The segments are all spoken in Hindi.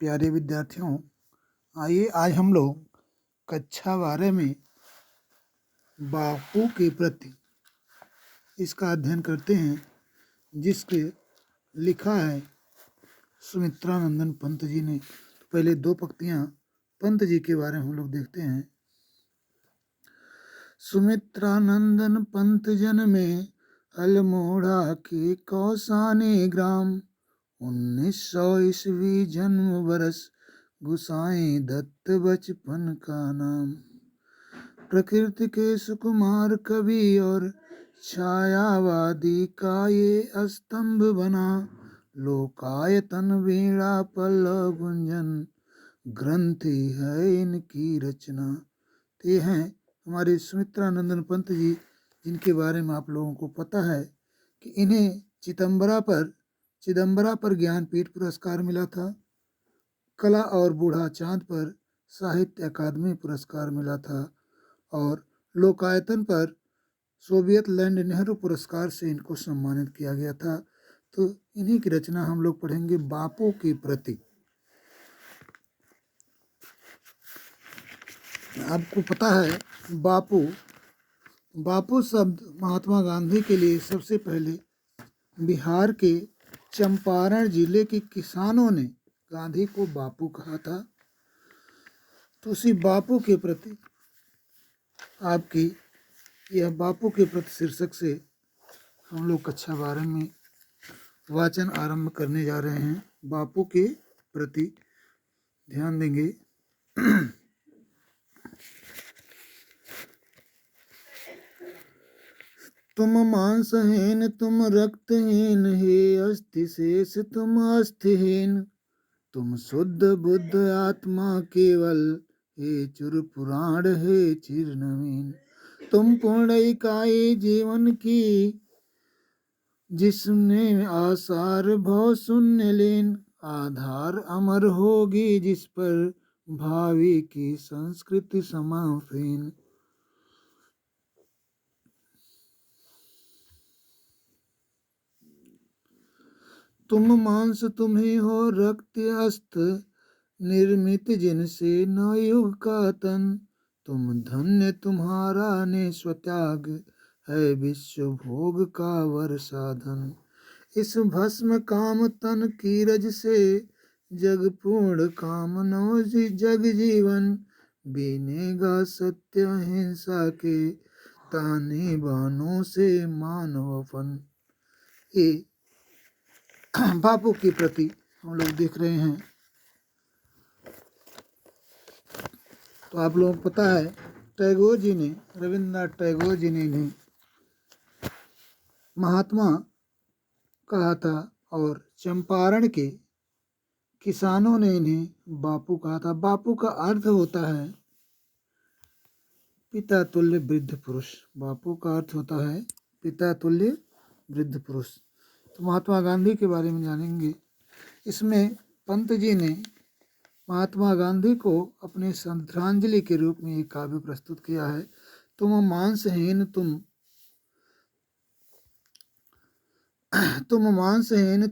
प्यारे विद्यार्थियों, आइए आज हम लोग कक्षा 12 में बापू के प्रति इसका अध्ययन करते हैं, जिसके लिखा है सुमित्रानंदन पंत जी ने। तो पहले दो पंक्तियां पंत जी के बारे में हम लोग देखते हैं। सुमित्रानंदन पंत जन्मे अल्मोड़ा के कौसाने ग्राम, 1900 ईस्वी जन्म वर्ष, गुसाई दत्त बचपन का नाम। प्रकृति के सुकुमार कवि और छायावादी का ये स्तंभ बना, लोकायतन वीणा पल्लव गुंजन, ग्रंथि है इनकी रचना। तो ये हैं हमारे सुमित्रानंदन पंत जी, जिनके बारे में आप लोगों को पता है कि इन्हें चिदम्बरा पर ज्ञानपीठ पुरस्कार मिला था। कला और बूढ़ा चांद पर साहित्य अकादमी पुरस्कार मिला था और लोकायतन पर सोवियत लैंड नेहरू पुरस्कार से इनको सम्मानित किया गया था। तो इन्हीं की रचना हम लोग पढ़ेंगे, बापू के प्रति। आपको पता है बापू शब्द महात्मा गांधी के लिए सबसे पहले बिहार के चंपारण जिले के किसानों ने गांधी को बापू कहा था। तो उसी बापू के प्रति आपकी यह बापू के प्रति शीर्षक से हम लोग कक्षा 12 में वाचन आरंभ करने जा रहे हैं। बापू के प्रति ध्यान देंगे। तुम मांसहीन तुम रक्तहीन, हे अस्थि शेष तुम अस्थिहीन, तुम शुद्ध बुद्ध आत्मा केवल, हे चुर पुराण हे चिर नवीन। तुम पूर्ण इकाई जीवन की, जिसने आसार भव शून्य लीन, आधार अमर होगी जिस पर भावी की संस्कृति समाफीन। तुम मांस तुम्हें हो रक्त अस्त, निर्मित जिनसे न युग का तन, तुम धन्य तुम्हारा ने स्वत्याग, है विश्व भोग का वर साधन। इस भस्म काम तन की रज से, जग पूर्ण कामनो जग जीवन, बीनेगा सत्य अहिंसा के, ताने बानों से मानवपन। ये बापू के प्रति हम लोग देख रहे हैं। तो आप लोगों को पता है रविंद्रनाथ टैगोर जी ने इन्हें महात्मा कहा था और चंपारण के किसानों ने इन्हें बापू कहा था। बापू का अर्थ होता है पिता तुल्य वृद्ध पुरुष। बापू का अर्थ होता है पिता तुल्य वृद्ध पुरुष। तो महात्मा गांधी के बारे में जानेंगे। इसमें पंत जी ने महात्मा गांधी को अपने श्रद्धांजलि के रूप में एक काव्य प्रस्तुत किया है। तुम मांसहीन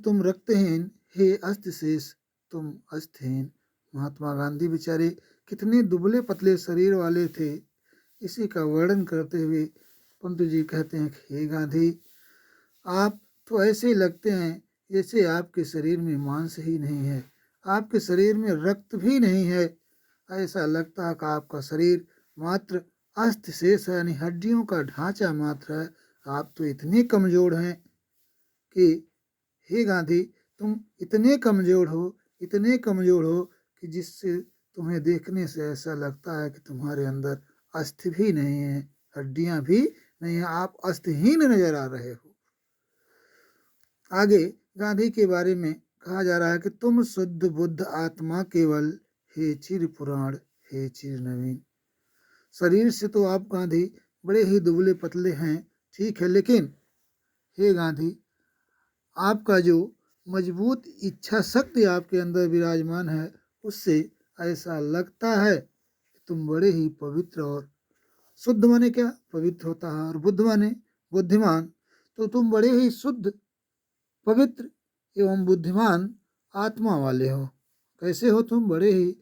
तुम रक्तहीन, हे अस्थिशेष तुम अस्थिहीन। महात्मा गांधी बेचारे कितने दुबले पतले शरीर वाले थे, इसी का वर्णन करते हुए पंत जी कहते हैं कि हे गांधी, आप तो ऐसे लगते हैं जैसे आपके शरीर में मांस ही नहीं है, आपके शरीर में रक्त भी नहीं है। ऐसा लगता है कि आपका शरीर मात्र अस्थिशेष है, यानी हड्डियों का ढांचा मात्र है। आप तो इतने कमजोर हैं कि हे गांधी, तुम इतने कमजोर हो कि जिससे तुम्हें देखने से ऐसा लगता है कि तुम्हारे अंदर अस्थि भी नहीं है, हड्डियां भी नहीं है, आप अस्थिहीन नजर आ रहे हो। आगे गांधी के बारे में कहा जा रहा है कि तुम शुद्ध बुद्ध आत्मा केवल, हे चिर पुराण हे चिर नवीन। शरीर से तो आप गांधी बड़े ही दुबले पतले हैं, ठीक है, लेकिन हे गांधी, आपका जो मजबूत इच्छा शक्ति आपके अंदर विराजमान है, उससे ऐसा लगता है कि तुम बड़े ही पवित्र और शुद्ध माने क्या पवित्र होता है, और बुद्ध माने बुद्धिमान, तो तुम बड़े ही शुद्ध पवित्र एवं बुद्धिमान आत्मा वाले हो। कैसे हो तुम? बड़े ही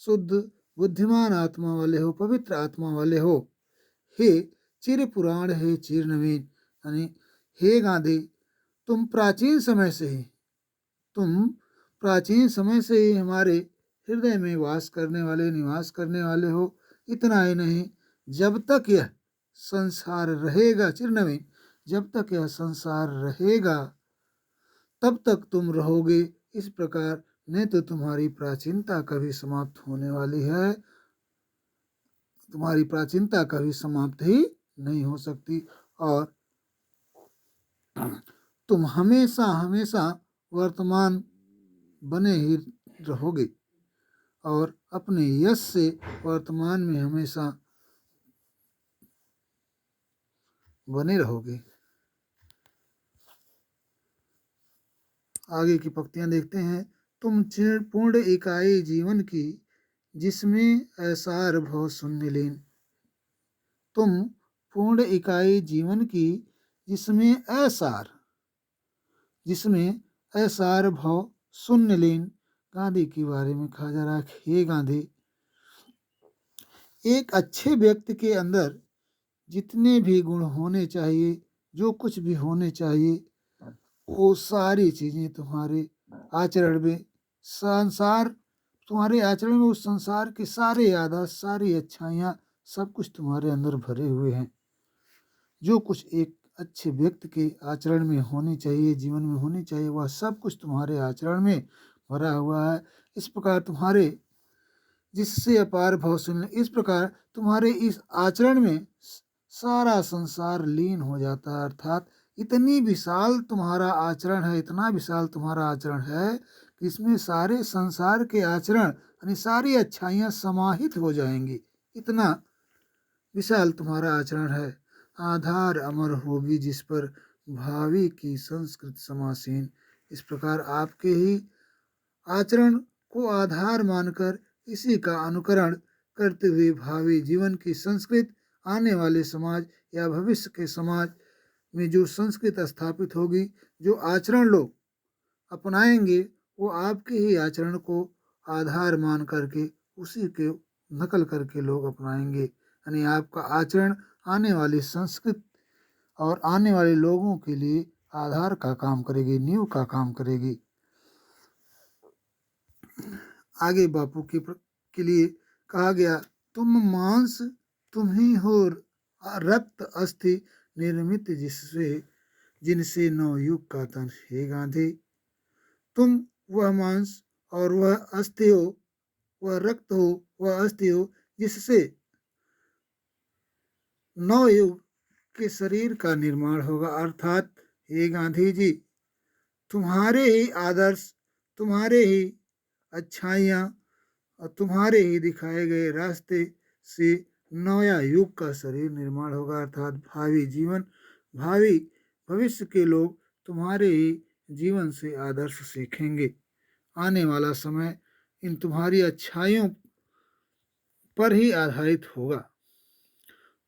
शुद्ध बुद्धिमान आत्मा वाले हो, पवित्र आत्मा वाले हो। हे चिर पुराण, हे चिर नवीन, यानी हे गांधी, तुम प्राचीन समय से ही तुम प्राचीन समय से ही हमारे हृदय में वास करने वाले, निवास करने वाले हो। इतना ही नहीं, जब तक यह संसार रहेगा, चिर नवीन, जब तक यह संसार रहेगा तब तक तुम रहोगे। इस प्रकार नहीं तो तुम्हारी प्राचीनता कभी समाप्त होने वाली है, तुम्हारी प्राचीनता कभी समाप्त ही नहीं हो सकती, और तुम हमेशा हमेशा वर्तमान बने ही रहोगे और अपने यश से वर्तमान में हमेशा बने रहोगे। आगे की पंक्तियां देखते हैं। तुम पूर्ण इकाई जीवन की, जिसमें ऐसार भव शून्य लीन। तुम पूर्ण इकाई जीवन की, जिसमें ऐसार भव शून्य लीन। गांधी के बारे में कहा जा रहा है, हे गांधी, एक अच्छे व्यक्ति के अंदर जितने भी गुण होने चाहिए, जो कुछ भी होने चाहिए, वो सारी चीजें तुम्हारे आचरण में, संसार तुम्हारे आचरण में, उस संसार के सारे आदर्श, सारी अच्छाइयाँ, सब कुछ तुम्हारे अंदर भरे हुए हैं। जो कुछ एक अच्छे व्यक्ति के आचरण में होनी चाहिए, जीवन में होनी चाहिए, वह सब कुछ तुम्हारे आचरण में भरा हुआ है। इस प्रकार तुम्हारे, जिससे अपार भव शून्य, इस प्रकार तुम्हारे इस आचरण में सारा संसार लीन हो जाता है। अर्थात इतनी विशाल तुम्हारा आचरण है, इतना विशाल तुम्हारा आचरण है कि इसमें सारे संसार के आचरण यानी सारी अच्छाइयाँ समाहित हो जाएंगी। इतना विशाल तुम्हारा आचरण है। आधार अमर होगी जिस पर भावी की संस्कृत समासीन। इस प्रकार आपके ही आचरण को आधार मानकर इसी का अनुकरण करते हुए भावी जीवन की संस्कृत, आने वाले समाज या भविष्य के समाज में जो संस्कृत स्थापित होगी, जो आचरण लोग अपनाएंगे, वो आपके ही आचरण को आधार मान करके उसी के नकल करके लोग अपनाएंगे। यानी आपका आचरण आने वाली संस्कृत और आने वाले लोगों के लिए आधार का काम करेगी, नींव का काम करेगी। आगे बापू के लिए कहा गया, तुम मांस तुम ही हो, रक्त अस्थि निर्मित जिनसे नवयुग का तन। हे गांधी, तुम वह मांस और वह अस्थि हो, वह रक्त हो, वह अस्थि हो, जिससे नवयुग के शरीर का निर्माण होगा। अर्थात हे गांधी जी, तुम्हारे ही आदर्श, तुम्हारे ही अच्छाइयाँ और तुम्हारे ही दिखाए गए रास्ते से नया युग का शरीर निर्माण होगा। अर्थात भावी जीवन, भावी भविष्य के लोग तुम्हारे ही जीवन से आदर्श सीखेंगे। आने वाला समय इन तुम्हारी अच्छाइयों पर ही आधारित होगा।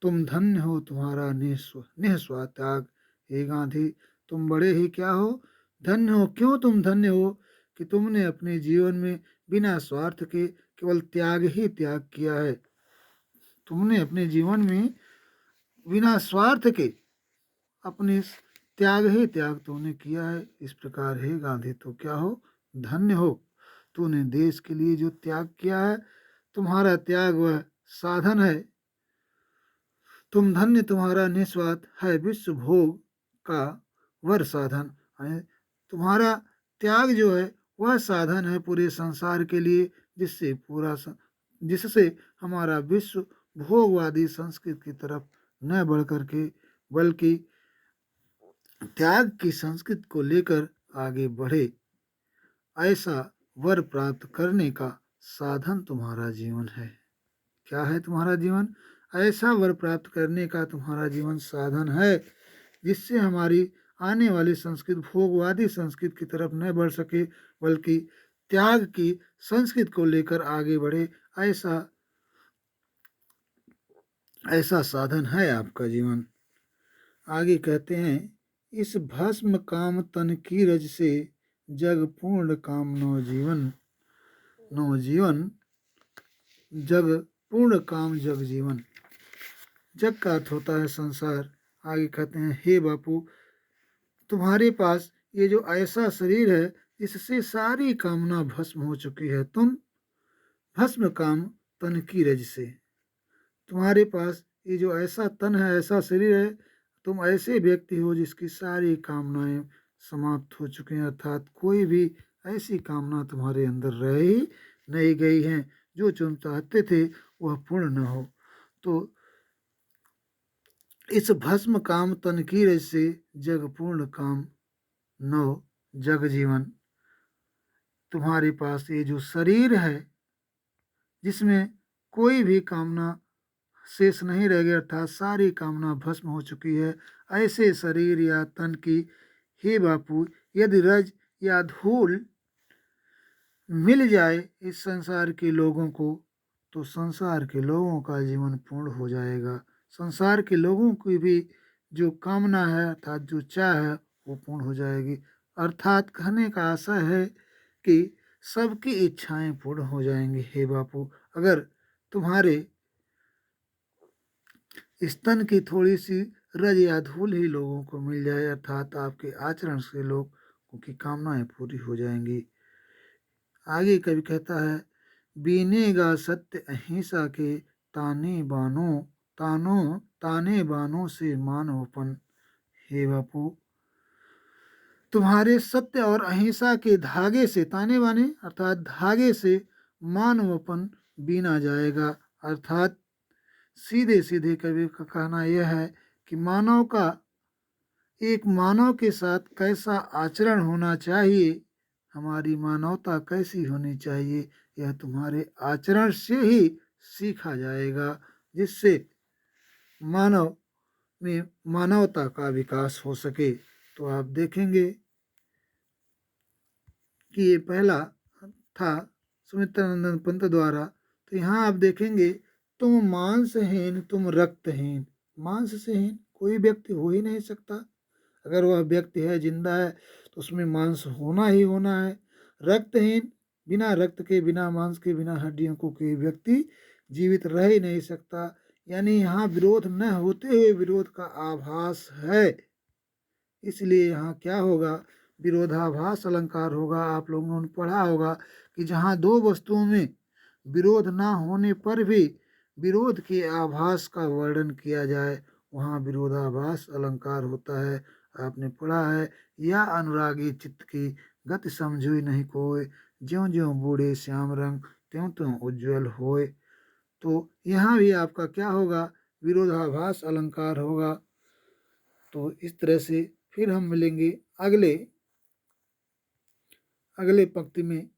तुम धन्य हो तुम्हारा निस्वार्थ त्याग। हे गांधी, तुम बड़े ही क्या हो? धन्य हो। क्यों तुम धन्य हो? कि तुमने अपने जीवन में बिना स्वार्थ के केवल त्याग ही त्याग किया है। तुमने अपने जीवन में बिना स्वार्थ के अपने त्याग ही त्याग तुमने किया है। इस प्रकार हे गांधी, तो क्या हो? धन्य हो। तूने देश के लिए जो त्याग किया है, तुम्हारा त्याग वह साधन है। तुम धन्य, तुम्हारा निस्वार्थ है विश्व भोग का वर साधन है। तुम्हारा त्याग जो है वह साधन है पूरे संसार के लिए, जिससे हमारा विश्व भोगवादी संस्कृति की तरफ न बढ़ करके बल्कि त्याग की संस्कृति को लेकर आगे बढ़े। ऐसा वर प्राप्त करने का साधन तुम्हारा जीवन है। क्या है तुम्हारा जीवन? ऐसा वर प्राप्त करने का तुम्हारा जीवन साधन है, जिससे हमारी आने वाली संस्कृति भोगवादी संस्कृति की तरफ न बढ़ सके बल्कि त्याग की संस्कृति को लेकर आगे बढ़े। ऐसा साधन है आपका जीवन। आगे कहते हैं, इस भस्म काम तन की रज से जग पूर्ण काम नव जीवन। नवजीवन जग पूर्ण काम जग जीवन। जग का अर्थ होता है संसार। आगे कहते हैं, हे बापू, तुम्हारे पास ये जो ऐसा शरीर है इससे सारी कामना भस्म हो चुकी है। तुम भस्म काम तन की रज से। तुम्हारे पास ये जो ऐसा तन है, ऐसा शरीर है, तुम ऐसे व्यक्ति हो जिसकी सारी कामनाएं समाप्त हो चुकी हैं, अर्थात कोई भी ऐसी कामना तुम्हारे अंदर रह ही नहीं गई है। जो तुम चाहते थे वह पूर्ण न हो। तो इस भस्म काम तन की रज से जग पूर्ण काम नव जग जीवन। तुम्हारे पास ये जो शरीर है जिसमें कोई भी कामना शेष नहीं रह गया, अर्थात सारी कामना भस्म हो चुकी है, ऐसे शरीर या तन की, हे बापू, यदि रज या धूल मिल जाए इस संसार के लोगों को तो संसार के लोगों का जीवन पूर्ण हो जाएगा। संसार के लोगों की भी जो कामना है अर्थात जो चाह है वो पूर्ण हो जाएगी। अर्थात कहने का आशय है कि सबकी इच्छाएं पूर्ण हो जाएंगी। हे बापू, अगर तुम्हारे स्तन की थोड़ी सी रज या धूल ही लोगों को मिल जाए, अर्थात आपके आचरण से लोगों की कामनाएं पूरी हो जाएंगी। आगे कवि कहता है, बीनेगा सत्य अहिंसा के ताने बानों से मानवपन। हे बापू, तुम्हारे सत्य और अहिंसा के धागे से, ताने बाने अर्थात धागे से मानवपन बीना जाएगा। अर्थात सीधे सीधे कवि का कहना यह है कि मानव का एक मानव के साथ कैसा आचरण होना चाहिए, हमारी मानवता कैसी होनी चाहिए, यह तुम्हारे आचरण से ही सीखा जाएगा, जिससे मानव में मानवता का विकास हो सके। तो आप देखेंगे कि ये पहला था सुमित्रानंद पंत द्वारा। तो यहाँ आप देखेंगे, तुम मांसहीन तुम रक्तहीन। मांस से हीन कोई व्यक्ति हो ही नहीं सकता। अगर वह व्यक्ति है, जिंदा है, तो उसमें मांस होना ही होना है। रक्तहीन, बिना रक्त के, बिना मांस के, बिना हड्डियों को कोई व्यक्ति जीवित रह ही नहीं सकता। यानी यहाँ विरोध न होते हुए विरोध का आभास है, इसलिए यहाँ क्या होगा, विरोधाभास अलंकार होगा। आप लोगों ने पढ़ा होगा कि जहाँ दो वस्तुओं में विरोध ना होने पर भी विरोध के आभास का वर्णन किया जाए, वहाँ विरोधाभास अलंकार होता है। आपने पढ़ा है, या अनुरागी चित्त की गति समझुई नहीं कोय, ज्यों ज्यों बूढ़े श्याम रंग त्यों त्यों उज्ज्वल होय। तो यहाँ भी आपका क्या होगा, विरोधाभास अलंकार होगा। तो इस तरह से फिर हम मिलेंगे अगले पंक्ति में।